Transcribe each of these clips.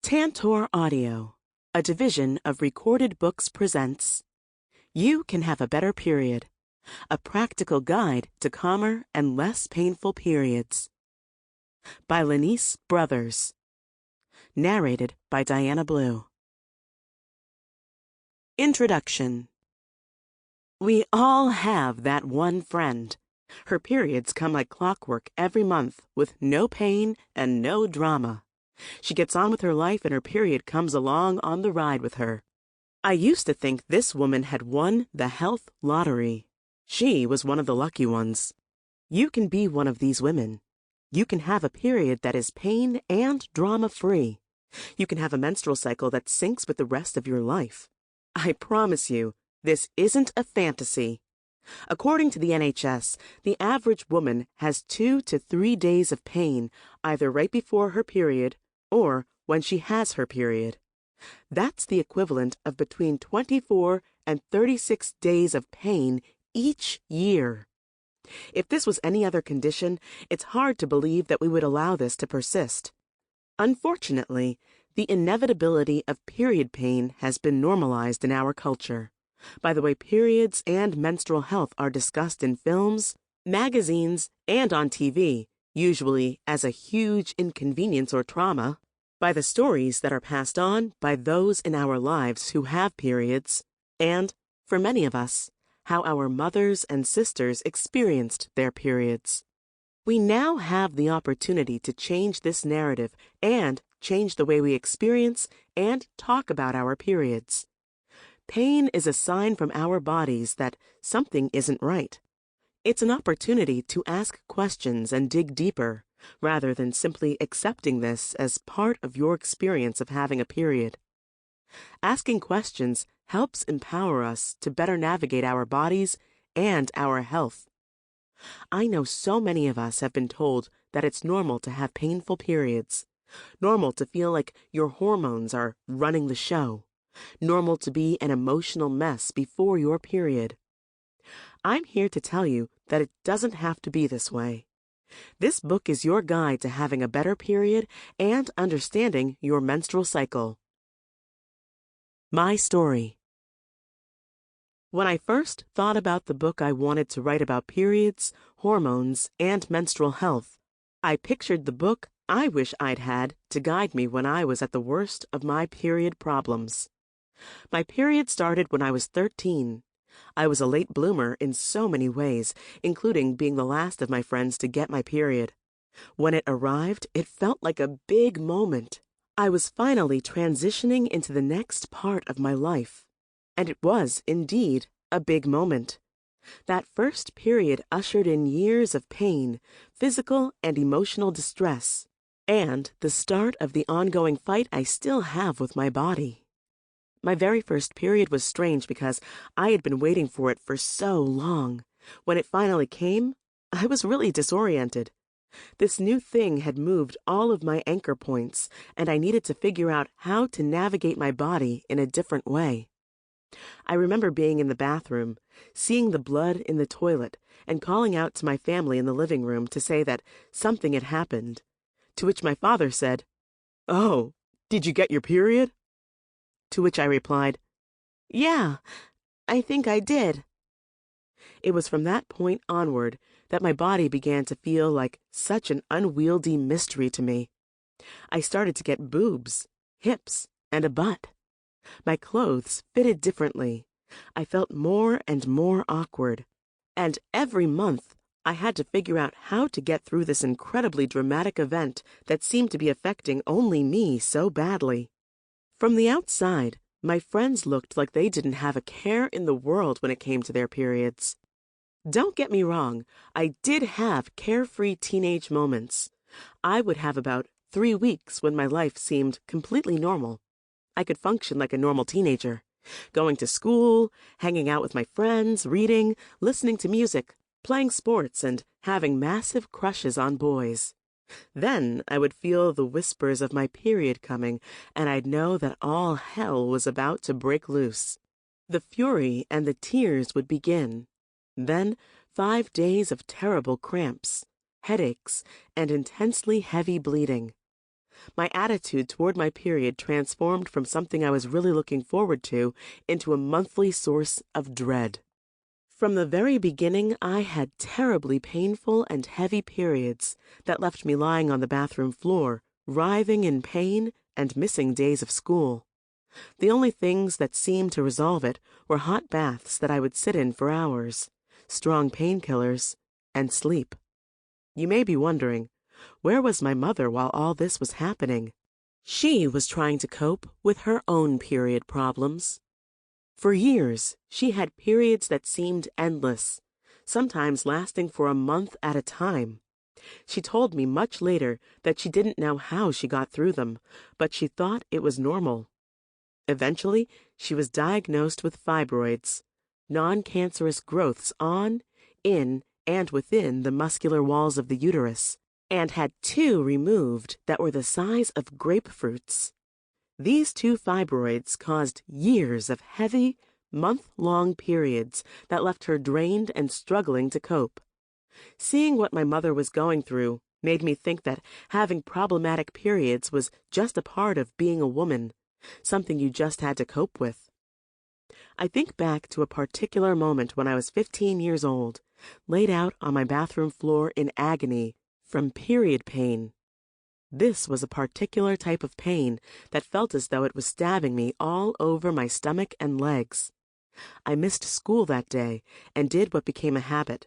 Tantor Audio, a division of Recorded Books, presents You Can Have a Better Period, a practical guide to calmer and less painful periods. By Lenice Brothers. Narrated by Diana Blue. Introduction. We all have that one friend. Her periods come like clockwork every month with no pain and no drama. She gets on with her life and her period comes along on the ride with her. I used to think this woman had won the health lottery. She was one of the lucky ones. You can be one of these women. You can have a period that is pain and drama-free. You can have a menstrual cycle that syncs with the rest of your life. I promise you, this isn't a fantasy. According to the NHS, the average woman has 2 to 3 days of pain, either right before her period or when she has her period. That's the equivalent of between 24 and 36 days of pain each year. If this was any other condition, it's hard to believe that we would allow this to persist. Unfortunately, the inevitability of period pain has been normalized in our culture by the way periods and menstrual health are discussed in films, magazines, and on TV, usually as a huge inconvenience or trauma, by the stories that are passed on by those in our lives who have periods, and, for many of us, how our mothers and sisters experienced their periods. We now have the opportunity to change this narrative and change the way we experience and talk about our periods. Pain is a sign from our bodies that something isn't right. It's an opportunity to ask questions and dig deeper, rather than simply accepting this as part of your experience of having a period. Asking questions helps empower us to better navigate our bodies and our health. I know so many of us have been told that it's normal to have painful periods, normal to feel like your hormones are running the show, normal to be an emotional mess before your period. I'm here to tell you that it doesn't have to be this way. This book is your guide to having a better period and understanding your menstrual cycle. My story. When I first thought about the book I wanted to write about periods, hormones, and menstrual health, I pictured the book I wish I'd had to guide me when I was at the worst of my period problems. My period started when I was 13. I was a late bloomer in so many ways, including being the last of my friends to get my period. When it arrived, it felt like a big moment. I was finally transitioning into the next part of my life. And it was, indeed, a big moment. That first period ushered in years of pain, physical and emotional distress, and the start of the ongoing fight I still have with my body. My very first period was strange because I had been waiting for it for so long. When it finally came, I was really disoriented. This new thing had moved all of my anchor points, and I needed to figure out how to navigate my body in a different way. I remember being in the bathroom, seeing the blood in the toilet, and calling out to my family in the living room to say that something had happened, to which my father said, "Oh, did you get your period?" To which I replied, "Yeah, I think I did." It was from that point onward that my body began to feel like such an unwieldy mystery to me. I started to get boobs, hips, and a butt. My clothes fitted differently. I felt more and more awkward. And every month, I had to figure out how to get through this incredibly dramatic event that seemed to be affecting only me so badly. From the outside, my friends looked like they didn't have a care in the world when it came to their periods. Don't get me wrong, I did have carefree teenage moments. I would have about 3 weeks when my life seemed completely normal. I could function like a normal teenager, going to school, hanging out with my friends, reading, listening to music, playing sports, and having massive crushes on boys. Then I would feel the whispers of my period coming, and I'd know that all hell was about to break loose. The fury and the tears would begin. Then 5 days of terrible cramps, headaches, and intensely heavy bleeding. My attitude toward my period transformed from something I was really looking forward to into a monthly source of dread. From the very beginning, I had terribly painful and heavy periods that left me lying on the bathroom floor, writhing in pain and missing days of school. The only things that seemed to resolve it were hot baths that I would sit in for hours, strong painkillers, and sleep. You may be wondering, where was my mother while all this was happening? She was trying to cope with her own period problems. For years, she had periods that seemed endless, sometimes lasting for a month at a time. She told me much later that she didn't know how she got through them, but she thought it was normal. Eventually, she was diagnosed with fibroids, non-cancerous growths on, in, and within the muscular walls of the uterus, and had 2 removed that were the size of grapefruits. These 2 fibroids caused years of heavy, month-long periods that left her drained and struggling to cope. Seeing what my mother was going through made me think that having problematic periods was just a part of being a woman, something you just had to cope with. I think back to a particular moment when I was 15 years old, laid out on my bathroom floor in agony from period pain. This was a particular type of pain that felt as though it was stabbing me all over my stomach and legs. I missed school that day and did what became a habit,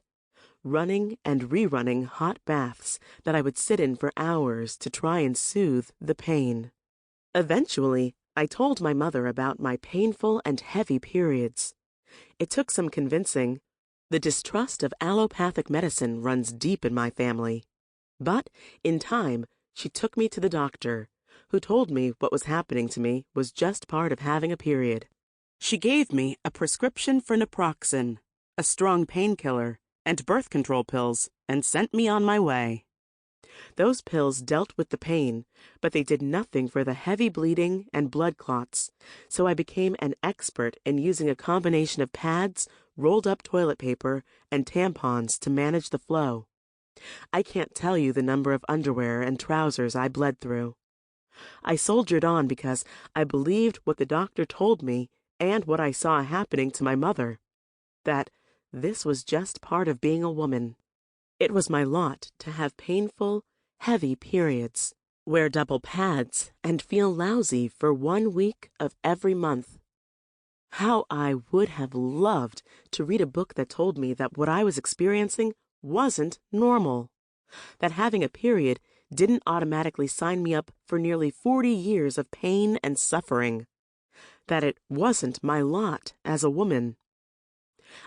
running and rerunning hot baths that I would sit in for hours to try and soothe the pain. Eventually, I told my mother about my painful and heavy periods. It took some convincing. The distrust of allopathic medicine runs deep in my family. But, in time, she took me to the doctor, who told me what was happening to me was just part of having a period. She gave me a prescription for naproxen, a strong painkiller, and birth control pills, and sent me on my way. Those pills dealt with the pain, but they did nothing for the heavy bleeding and blood clots, so I became an expert in using a combination of pads, rolled-up toilet paper, and tampons to manage the flow. I can't tell you the number of underwear and trousers I bled through. I soldiered on because I believed what the doctor told me and what I saw happening to my mother, that this was just part of being a woman. It was my lot to have painful, heavy periods, wear double pads, and feel lousy for 1 week of every month. How I would have loved to read a book that told me that what I was experiencing wasn't normal, that having a period didn't automatically sign me up for nearly 40 years of pain and suffering, that it wasn't my lot as a woman.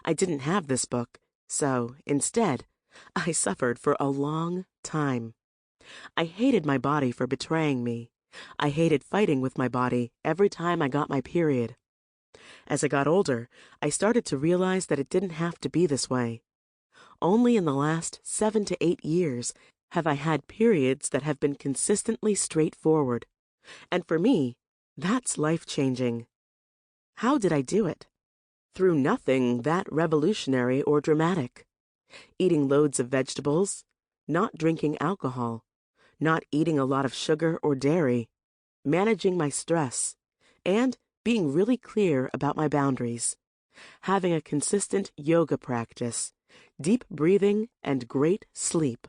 I didn't have this book, so instead, I suffered for a long time. I hated my body for betraying me. I hated fighting with my body every time I got my period. As I got older, I started to realize that it didn't have to be this way. Only in the last 7 to 8 years have I had periods that have been consistently straightforward. And for me, that's life-changing. How did I do it? Through nothing that revolutionary or dramatic. Eating loads of vegetables, not drinking alcohol, not eating a lot of sugar or dairy, managing my stress, and being really clear about my boundaries. Having a consistent yoga practice, deep breathing, and great sleep.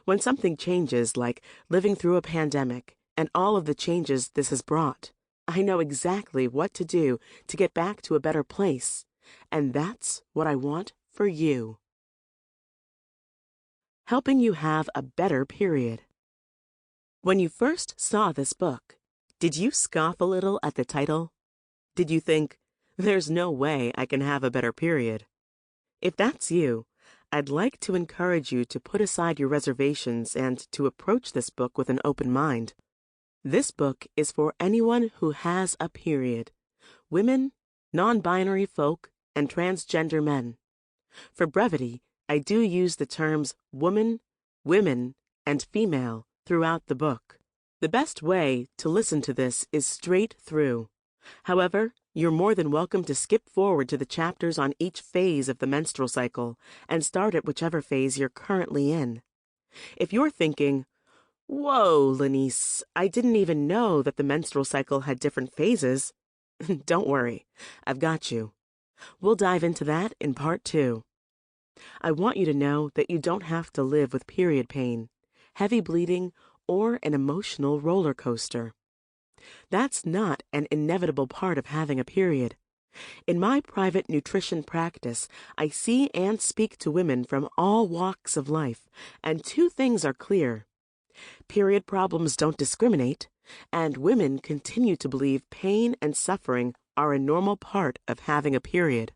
When something changes, like living through a pandemic and all of the changes this has brought, I know exactly what to do to get back to a better place, and that's what I want for you. Helping you have a better period. When you first saw this book, did you scoff a little at the title? Did you think, there's no way I can have a better period? If that's you, I'd like to encourage you to put aside your reservations and to approach this book with an open mind. This book is for anyone who has a period: women, non-binary folk, and transgender men. For brevity, I do use the terms woman, women, and female throughout the book. The best way to listen to this is straight through. However, you're more than welcome to skip forward to the chapters on each phase of the menstrual cycle and start at whichever phase you're currently in. If you're thinking, Whoa, Lanice, I didn't even know that the menstrual cycle had different phases. Don't worry, I've got you. We'll dive into that in part 2. I want you to know that you don't have to live with period pain, heavy bleeding, or an emotional roller coaster. That's not an inevitable part of having a period. In my private nutrition practice, I see and speak to women from all walks of life, and two things are clear. Period problems don't discriminate, and women continue to believe pain and suffering are a normal part of having a period.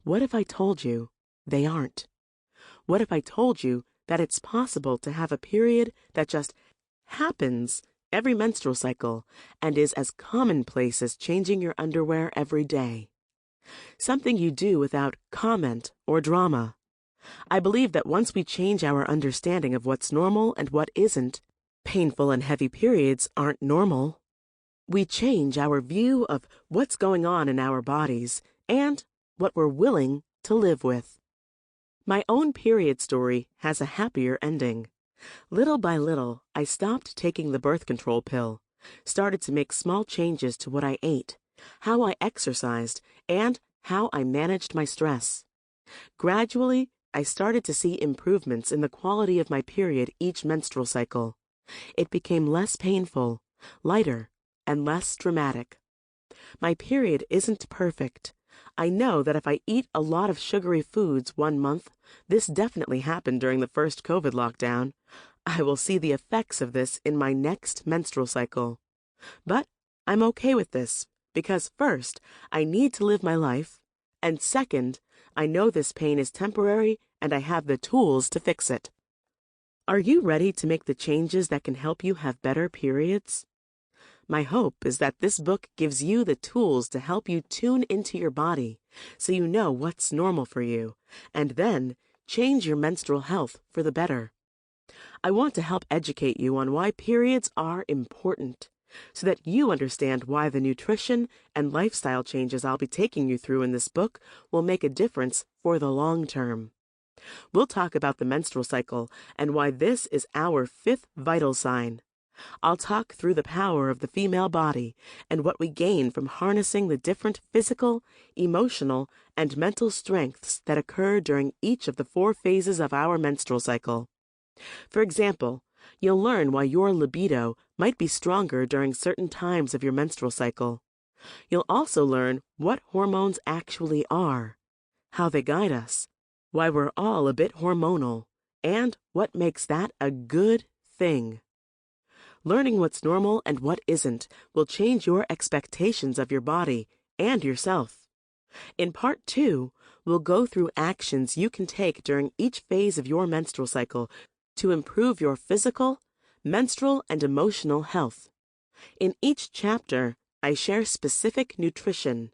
What if I told you they aren't? What if I told you that it's possible to have a period that just happens every menstrual cycle and is as commonplace as changing your underwear every day? Something you do without comment or drama. I believe that once we change our understanding of what's normal and what isn't, painful and heavy periods aren't normal. We change our view of what's going on in our bodies and what we're willing to live with. My own period story has a happier ending. Little by little, I stopped taking the birth control pill, started to make small changes to what I ate, how I exercised, and how I managed my stress. Gradually, I started to see improvements in the quality of my period each menstrual cycle. It became less painful, lighter, and less dramatic. My period isn't perfect. I know that if I eat a lot of sugary foods one month, this definitely happened during the first COVID lockdown, I will see the effects of this in my next menstrual cycle. But I'm okay with this, because first, I need to live my life, and second, I know this pain is temporary and I have the tools to fix it. Are you ready to make the changes that can help you have better periods? My hope is that this book gives you the tools to help you tune into your body so you know what's normal for you, and then change your menstrual health for the better. I want to help educate you on why periods are important, so that you understand why the nutrition and lifestyle changes I'll be taking you through in this book will make a difference for the long term. We'll talk about the menstrual cycle and why this is our 5th vital sign. I'll talk through the power of the female body and what we gain from harnessing the different physical, emotional, and mental strengths that occur during each of the 4 phases of our menstrual cycle. For example, you'll learn why your libido might be stronger during certain times of your menstrual cycle. You'll also learn what hormones actually are, how they guide us, why we're all a bit hormonal, and what makes that a good thing. Learning what's normal and what isn't will change your expectations of your body and yourself. In part 2, we'll go through actions you can take during each phase of your menstrual cycle to improve your physical, menstrual, and emotional health. In each chapter, I share specific nutrition,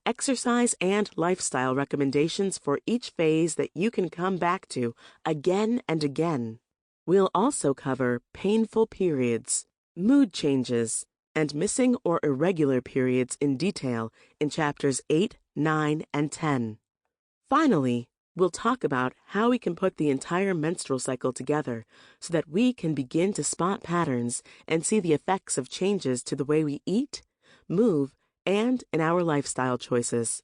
exercise, and lifestyle recommendations for each phase that you can come back to again and again. We'll also cover painful periods, mood changes, and missing or irregular periods in detail in chapters 8, 9, and 10. Finally, we'll talk about how we can put the entire menstrual cycle together so that we can begin to spot patterns and see the effects of changes to the way we eat, move, and in our lifestyle choices.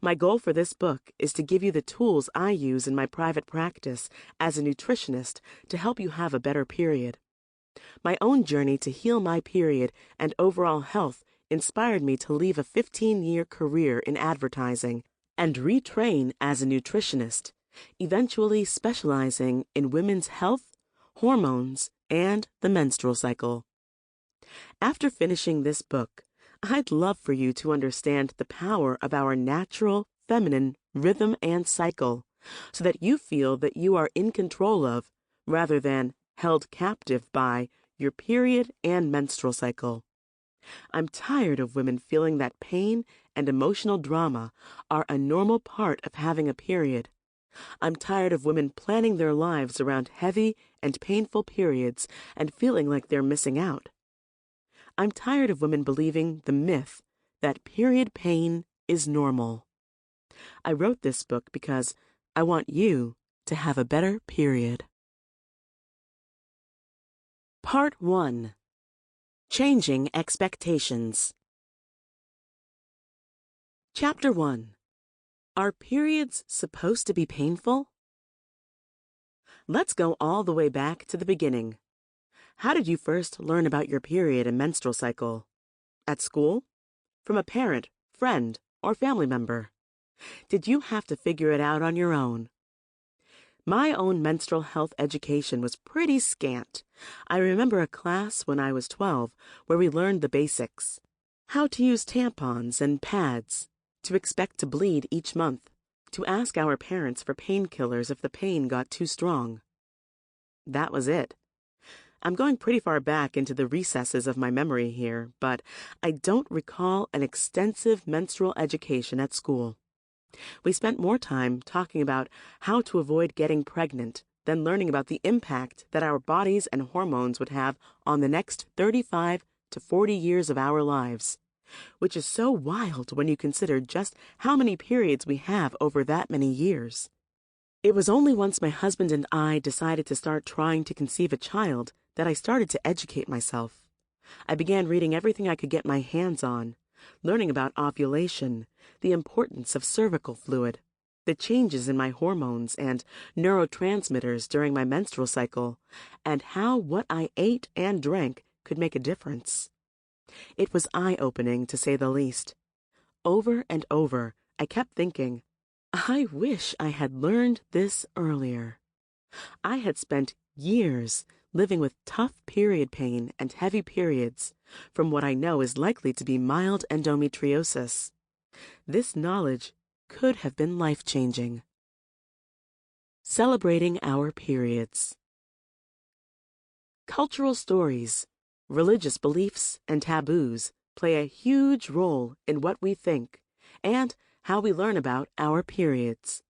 My goal for this book is to give you the tools I use in my private practice as a nutritionist to help you have a better period. My own journey to heal my period and overall health inspired me to leave a 15-year career in advertising and retrain as a nutritionist, eventually specializing in women's health, hormones, and the menstrual cycle. After finishing this book, I'd love for you to understand the power of our natural, feminine rhythm and cycle, so that you feel that you are in control of, rather than held captive by, your period and menstrual cycle. I'm tired of women feeling that pain and emotional drama are a normal part of having a period. I'm tired of women planning their lives around heavy and painful periods and feeling like they're missing out. I'm tired of women believing the myth that period pain is normal. I wrote this book because I want you to have a better period. Part 1. Changing Expectations. Chapter 1. Are periods supposed to be painful? Let's go all the way back to the beginning. How did you first learn about your period and menstrual cycle? At school? From a parent, friend, or family member? Did you have to figure it out on your own? My own menstrual health education was pretty scant. I remember a class when I was 12 where we learned the basics. How to use tampons and pads, to expect to bleed each month, to ask our parents for painkillers if the pain got too strong. That was it. I'm going pretty far back into the recesses of my memory here, but I don't recall an extensive menstrual education at school. We spent more time talking about how to avoid getting pregnant than learning about the impact that our bodies and hormones would have on the next 35 to 40 years of our lives, which is so wild when you consider just how many periods we have over that many years. It was only once my husband and I decided to start trying to conceive a child that I started to educate myself. I began reading everything I could get my hands on, learning about ovulation, the importance of cervical fluid, the changes in my hormones and neurotransmitters during my menstrual cycle, and how what I ate and drank could make a difference. It was eye-opening, to say the least. Over and over, I kept thinking, I wish I had learned this earlier. I had spent years living with tough period pain and heavy periods from what I know is likely to be mild endometriosis. This knowledge could have been life-changing. Celebrating our periods. Cultural stories, religious beliefs, and taboos play a huge role in what we think and how we learn about our periods.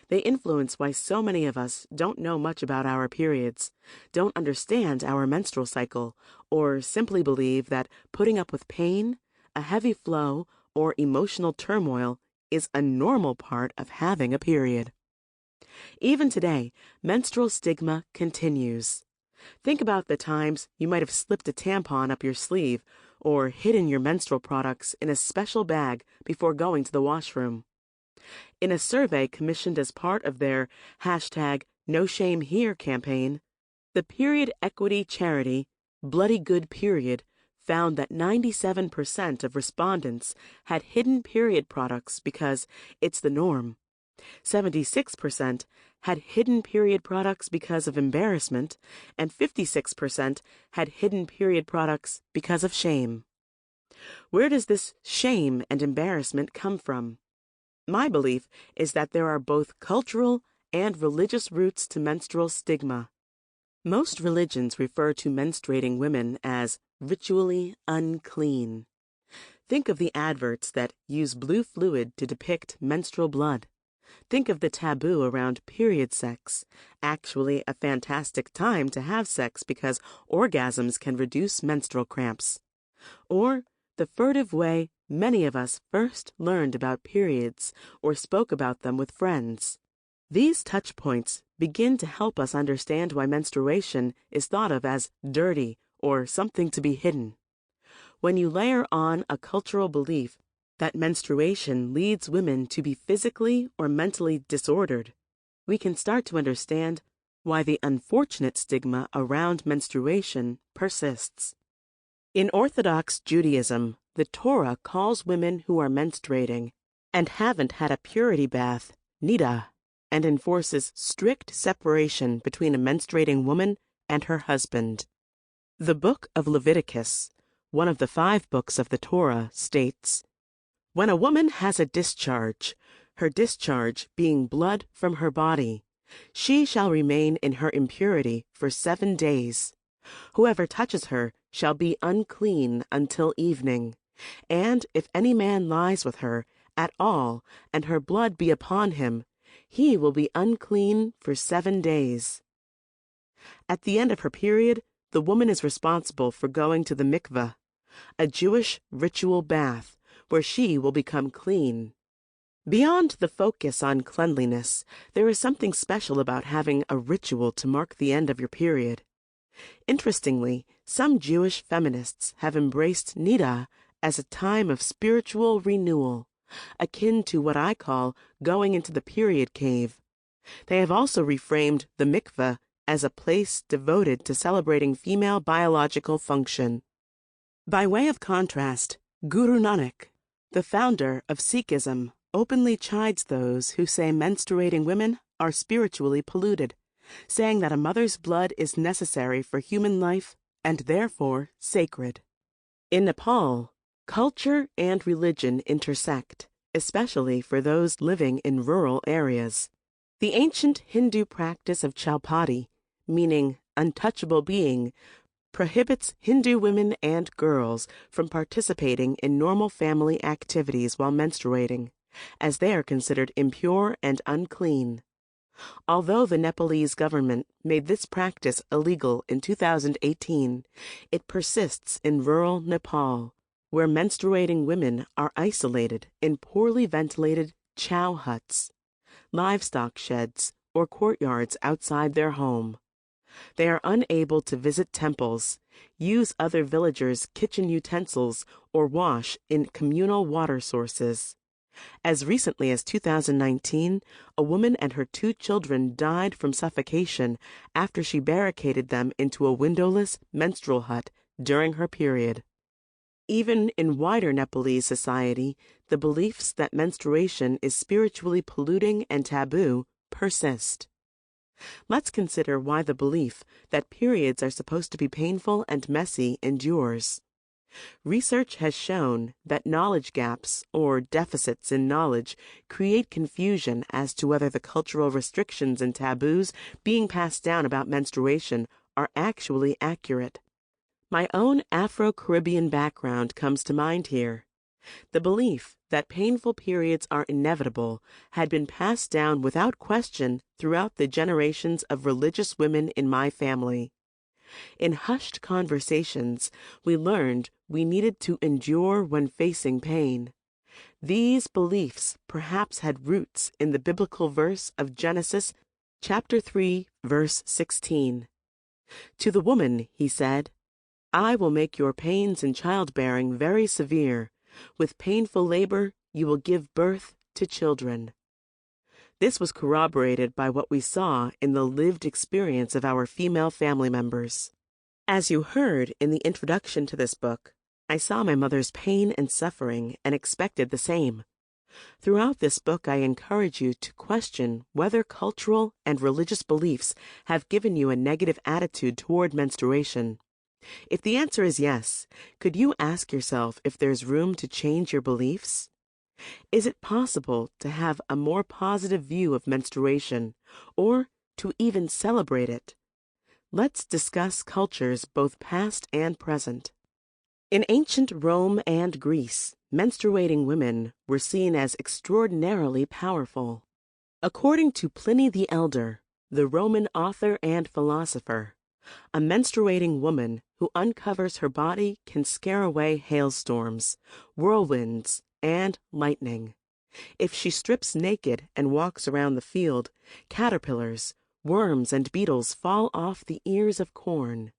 They influence why so many of us don't know much about our periods, don't understand our menstrual cycle, or simply believe that putting up with pain, a heavy flow, or emotional turmoil is a normal part of having a period. Even today, menstrual stigma continues. Think about the times you might have slipped a tampon up your sleeve or hidden your menstrual products in a special bag before going to the washroom. In a survey commissioned as part of their #NoShameHere campaign, the period equity charity Bloody Good Period found that 97% of respondents had hidden period products because it's the norm. 76% had hidden period products because of embarrassment, and 56% had hidden period products because of shame. Where does this shame and embarrassment come from? My belief is that there are both cultural and religious roots to menstrual stigma. Most religions refer to menstruating women as ritually unclean. Think of the adverts that use blue fluid to depict menstrual blood. Think of the taboo around period sex, actually a fantastic time to have sex because orgasms can reduce menstrual cramps. Or the furtive way many of us first learned about periods or spoke about them with friends. These touch points begin to help us understand why menstruation is thought of as dirty or something to be hidden. When you layer on a cultural belief that menstruation leads women to be physically or mentally disordered, we can start to understand why the unfortunate stigma around menstruation persists. In Orthodox Judaism, the Torah calls women who are menstruating and haven't had a purity bath nidah, and enforces strict separation between a menstruating woman and her husband. The book of Leviticus, one of the 5 books of the Torah, states, "When a woman has a discharge, her discharge being blood from her body, she shall remain in her impurity for 7 days. Whoever touches her shall be unclean until evening. And if any man lies with her at all, and her blood be upon him, he will be unclean for 7 days." At the end of her period, the woman is responsible for going to the mikveh, a Jewish ritual bath, where she will become clean. Beyond the focus on cleanliness, there is something special about having a ritual to mark the end of your period. Interestingly, some Jewish feminists have embraced Nida as a time of spiritual renewal, akin to what I call going into the period cave. They have also reframed the mikveh as a place devoted to celebrating female biological function. By way of contrast, Guru Nanak, the founder of Sikhism, openly chides those who say menstruating women are spiritually polluted, saying that a mother's blood is necessary for human life and therefore sacred. In Nepal, culture and religion intersect, especially for those living in rural areas. The ancient Hindu practice of Chaupati, meaning untouchable being, prohibits Hindu women and girls from participating in normal family activities while menstruating, as they are considered impure and unclean. Although the Nepalese government made this practice illegal in 2018, it persists in rural Nepal, where menstruating women are isolated in poorly ventilated chow huts, livestock sheds, or courtyards outside their home. They are unable to visit temples, use other villagers' kitchen utensils, or wash in communal water sources. As recently as 2019, a woman and her 2 children died from suffocation after she barricaded them into a windowless menstrual hut during her period. Even in wider Nepalese society, the beliefs that menstruation is spiritually polluting and taboo persist. Let's consider why the belief that periods are supposed to be painful and messy endures. Research has shown that knowledge gaps, or deficits in knowledge, create confusion as to whether the cultural restrictions and taboos being passed down about menstruation are actually accurate. My own Afro-Caribbean background comes to mind here. The belief that painful periods are inevitable had been passed down without question throughout the generations of religious women in my family. In hushed conversations, we learned we needed to endure when facing pain. These beliefs perhaps had roots in the biblical verse of Genesis chapter 3, verse 16. To the woman, he said, "I will make your pains in childbearing very severe. With painful labor you will give birth to children." This was corroborated by what we saw in the lived experience of our female family members. As you heard in the introduction to this book, I saw my mother's pain and suffering and expected the same. Throughout this book, I encourage you to question whether cultural and religious beliefs have given you a negative attitude toward menstruation. If the answer is yes, could you ask yourself if there's room to change your beliefs? Is it possible to have a more positive view of menstruation, or to even celebrate it? Let's discuss cultures both past and present. In ancient Rome and Greece, menstruating women were seen as extraordinarily powerful. According to Pliny the Elder, the Roman author and philosopher, a menstruating woman who uncovers her body can scare away hailstorms, whirlwinds, and lightning. If she strips naked and walks around the field, caterpillars, worms, and beetles fall off the ears of corn.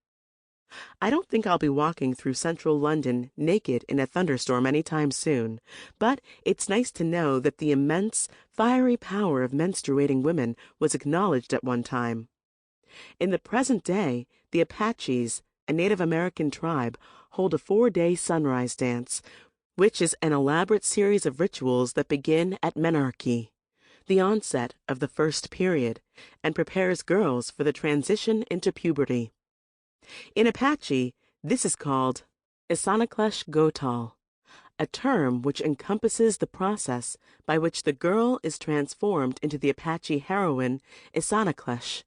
I don't think I'll be walking through central London naked in a thunderstorm anytime soon, but it's nice to know that the immense, fiery power of menstruating women was acknowledged at one time. In the present day, the Apaches, a Native American tribe, hold a 4-day sunrise dance, which is an elaborate series of rituals that begin at menarche, the onset of the first period, and prepares girls for the transition into puberty. In Apache, this is called Isanaklesh Gotal, a term which encompasses the process by which the girl is transformed into the Apache heroine Isanaklesh.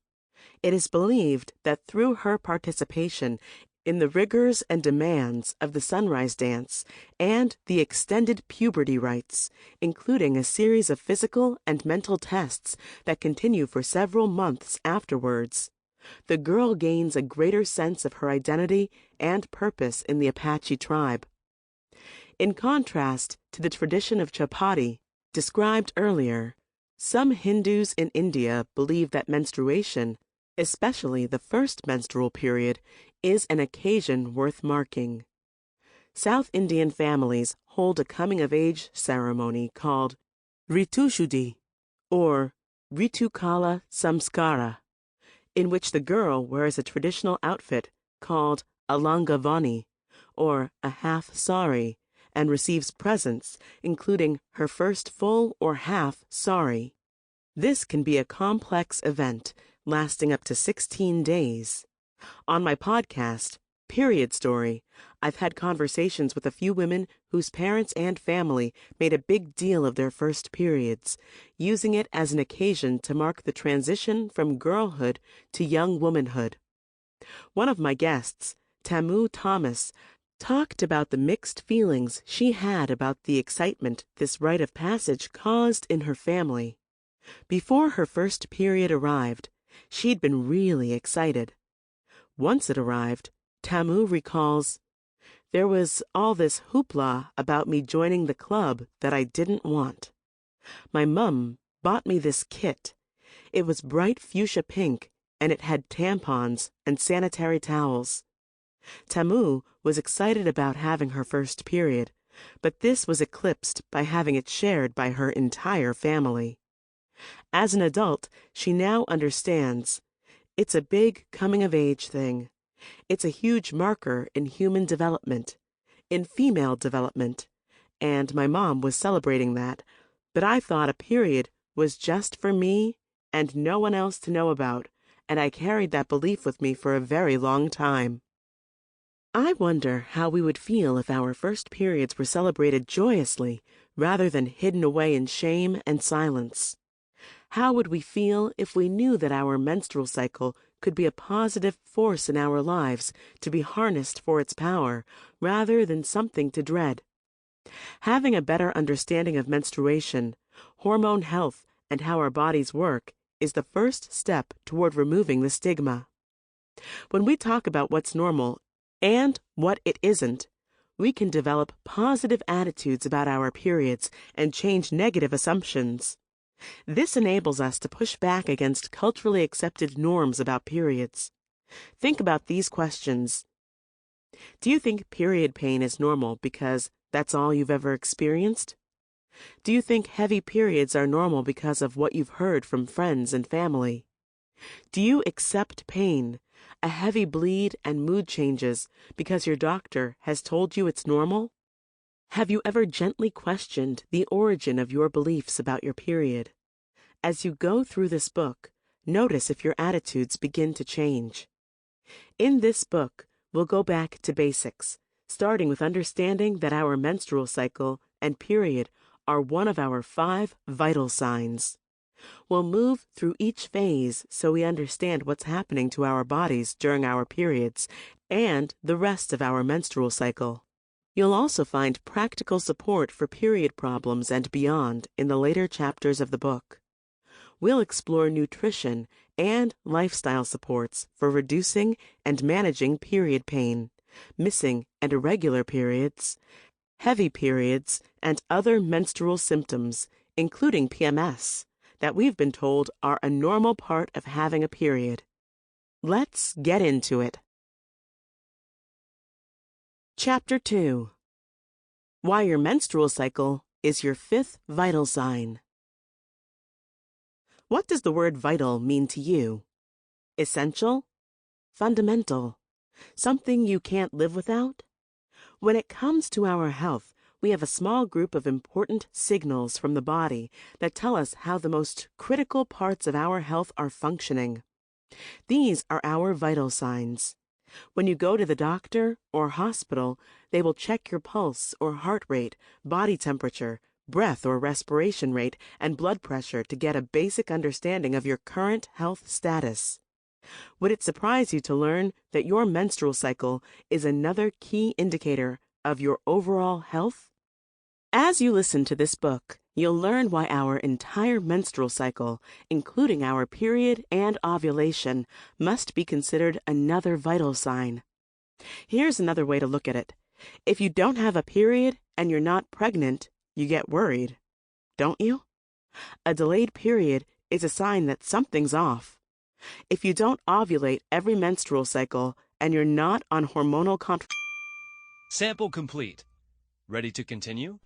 It is believed that through her participation in the rigors and demands of the sunrise dance and the extended puberty rites, including a series of physical and mental tests that continue for several months afterwards, the girl gains a greater sense of her identity and purpose in the Apache tribe. In contrast to the tradition of chapati described earlier, some Hindus in India believe that menstruation, Especially the first menstrual period is an occasion worth marking. South Indian families hold a coming-of-age ceremony called Ritushuddhi, or Ritukala Samskara, in which the girl wears a traditional outfit called a langavani, or a half sari, and receives presents, including her first full or half sari. This can be a complex event lasting up to 16 days. On my podcast, Period Story, I've had conversations with a few women whose parents and family made a big deal of their first periods, using it as an occasion to mark the transition from girlhood to young womanhood. One of my guests, Tamu Thomas, talked about the mixed feelings she had about the excitement this rite of passage caused in her family. Before her first period arrived, she'd been really excited. Once it arrived, Tamu recalls, "There was all this hoopla about me joining the club that I didn't want. My mum bought me this kit. It was bright fuchsia pink, and it had tampons and sanitary towels." Tamu was excited about having her first period, but this was eclipsed by having it shared by her entire family. As an adult, she now understands. It's a big coming-of-age thing. It's a huge marker in human development, in female development, and my mom was celebrating that, but I thought a period was just for me and no one else to know about, and I carried that belief with me for a very long time. I wonder how we would feel if our first periods were celebrated joyously rather than hidden away in shame and silence. How would we feel if we knew that our menstrual cycle could be a positive force in our lives to be harnessed for its power, rather than something to dread? Having a better understanding of menstruation, hormone health, and how our bodies work is the first step toward removing the stigma. When we talk about what's normal and what it isn't, we can develop positive attitudes about our periods and change negative assumptions. This enables us to push back against culturally accepted norms about periods. Think about these questions. Do you think period pain is normal because that's all you've ever experienced? Do you think heavy periods are normal because of what you've heard from friends and family? Do you accept pain, a heavy bleed and mood changes because your doctor has told you it's normal? Have you ever gently questioned the origin of your beliefs about your period? As you go through this book, notice if your attitudes begin to change. In this book, we'll go back to basics, starting with understanding that our menstrual cycle and period are one of our 5 vital signs. We'll move through each phase so we understand what's happening to our bodies during our periods and the rest of our menstrual cycle. You'll also find practical support for period problems and beyond in the later chapters of the book. We'll explore nutrition and lifestyle supports for reducing and managing period pain, missing and irregular periods, heavy periods, and other menstrual symptoms, including PMS, that we've been told are a normal part of having a period. Let's get into it. Chapter 2. Why your menstrual cycle is your 5th vital sign. What does the word vital mean to you? Essential? Fundamental? Something you can't live without? When it comes to our health, we have a small group of important signals from the body that tell us how the most critical parts of our health are functioning. These are our vital signs. When you go to the doctor or hospital, they will check your pulse or heart rate, body temperature, breath or respiration rate, and blood pressure to get a basic understanding of your current health status. Would it surprise you to learn that your menstrual cycle is another key indicator of your overall health? As you listen to this book, you'll learn why our entire menstrual cycle, including our period and ovulation, must be considered another vital sign. Here's another way to look at it. If you don't have a period and you're not pregnant, you get worried, don't you? A delayed period is a sign that something's off. If you don't ovulate every menstrual cycle and you're not on hormonal Sample complete. Ready to continue?